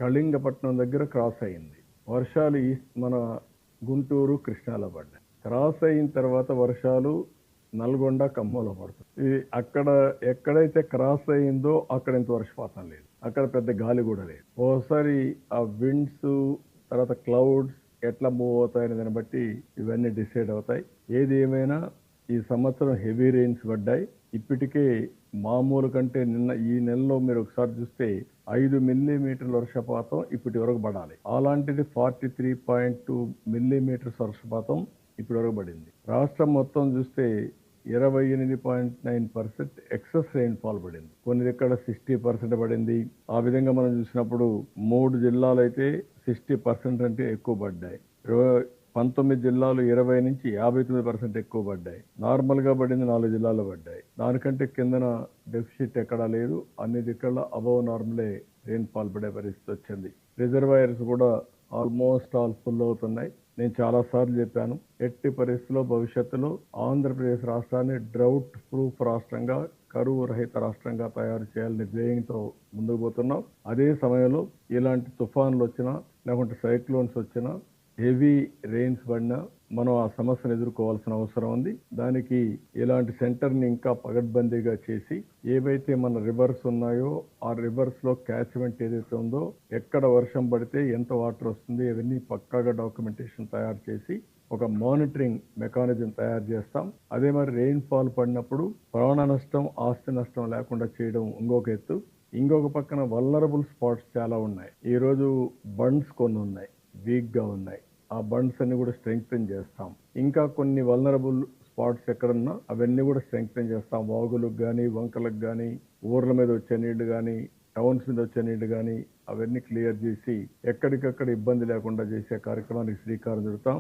కళింగపట్నం దగ్గర క్రాస్ అయింది. వర్షాలు మన గుంటూరు, కృష్ణాలో పడ్డాయి. క్రాస్ అయిన తర్వాత వర్షాలు నల్గొండ, ఖమ్మంలో పడుతుంది. ఇది అక్కడ ఎక్కడైతే క్రాస్ అయిందో అక్కడ ఇంత వర్షపాతం లేదు. అక్కడ పెద్ద గాలి కూడా లేదు. ఓసారి ఆ విండ్స్ తర్వాత క్లౌడ్స్ ఎట్లా మూవ్ అవుతాయనే దాన్ని బట్టి ఇవన్నీ డిసైడ్ అవుతాయి. ఏది ఏమైనా ఈ సంవత్సరం హెవీ రెయిన్స్ పడ్డాయి. ఇప్పటికే మామూలు కంటే ఈ నెలలో మీరు ఒకసారి చూస్తే 5 మిల్లీమీటర్ల వర్షపాతం ఇప్పటి వరకు పడాలి. అలాంటిది 43.2 మిల్లీమీటర్స్ వర్షపాతం ఇప్పటి వరకు పడింది. రాష్ట్రం మొత్తం చూస్తే 28.9% ఎక్సెస్ రెయిన్ఫాల్ పడింది. కొన్ని దగ్గర 60% పడింది. ఆ విధంగా మనం చూసినప్పుడు 3 జిల్లాలు అయితే 60% అంటే ఎక్కువ పడ్డాయి. 19 జిల్లాలు 20 నుంచి 59% ఎక్కువ పడ్డాయి. నార్మల్గా పడింది 4 జిల్లాలు పడ్డాయి. దానికంటే కిందన డెఫిసిట్ ఎక్కడా లేదు. అన్ని దిక్కల అబవ్ నార్మలే రెయిన్ఫాల్ పడే పరిస్థితి వచ్చింది. రిజర్వాయర్స్ కూడా ఆల్మోస్ట్ ఆల్ ఫుల్ అవుతున్నాయి. నేను చాలాసార్లు చెప్పాను, ఎట్టి పరిస్థితుల్లో భవిష్యత్తులో ఆంధ్రప్రదేశ్ రాష్ట్రాన్ని డ్రౌట్ ప్రూఫ్ రాష్ట్రంగా, కరువు రహిత రాష్ట్రంగా తయారు చేయాలనే ధ్యేయంతో ముందుకు పోతున్నాం. అదే సమయంలో ఇలాంటి తుఫాన్లు వచ్చినా లేకుంటే సైక్లోన్స్ వచ్చినా హెవీ రెయిన్స్ పడినా మనం ఆ సమస్యను ఎదుర్కోవాల్సిన అవసరం ఉంది. దానికి ఇలాంటి సెంటర్ని ఇంకా పగడ్బందీగా చేసి ఏవైతే మన రివర్స్ ఉన్నాయో ఆ రివర్స్ లో క్యాచ్మెంట్ ఏదైతే ఉందో ఎక్కడ వర్షం పడితే ఎంత వాటర్ వస్తుంది ఇవన్నీ పక్కాగా డాక్యుమెంటేషన్ తయారు చేసి ఒక మానిటరింగ్ మెకానిజం తయారు చేస్తాం. అదే మరి రెయిన్ఫాల్ పడినప్పుడు ప్రాణ నష్టం, ఆస్తి నష్టం లేకుండా చేయడం ఇంకొక ఎత్తు. ఇంకొక పక్కన వల్నరబుల్ స్పాట్స్ చాలా ఉన్నాయి. ఈరోజు బండ్స్ కొన్ని ఉన్నాయి, వీక్ గా ఉన్నాయి. ఆ బండ్స్ అన్ని కూడా స్ట్రెంగ్తెన్ చేస్తాం. ఇంకా కొన్ని వల్నరబుల్ స్పాట్స్ ఎక్కడున్నా అవన్నీ కూడా స్ట్రెంగ్తెన్ చేస్తాం. వాగులకు కానీ, వంకలకు కానీ, ఊర్ల మీద వచ్చే నీళ్లు కానీ, టౌన్స్ మీద వచ్చే నీళ్లు కానీ అవన్నీ క్లియర్ చేసి ఎక్కడికక్కడ ఇబ్బంది లేకుండా చేసే కార్యక్రమానికి శ్రీకారం చుడతాం.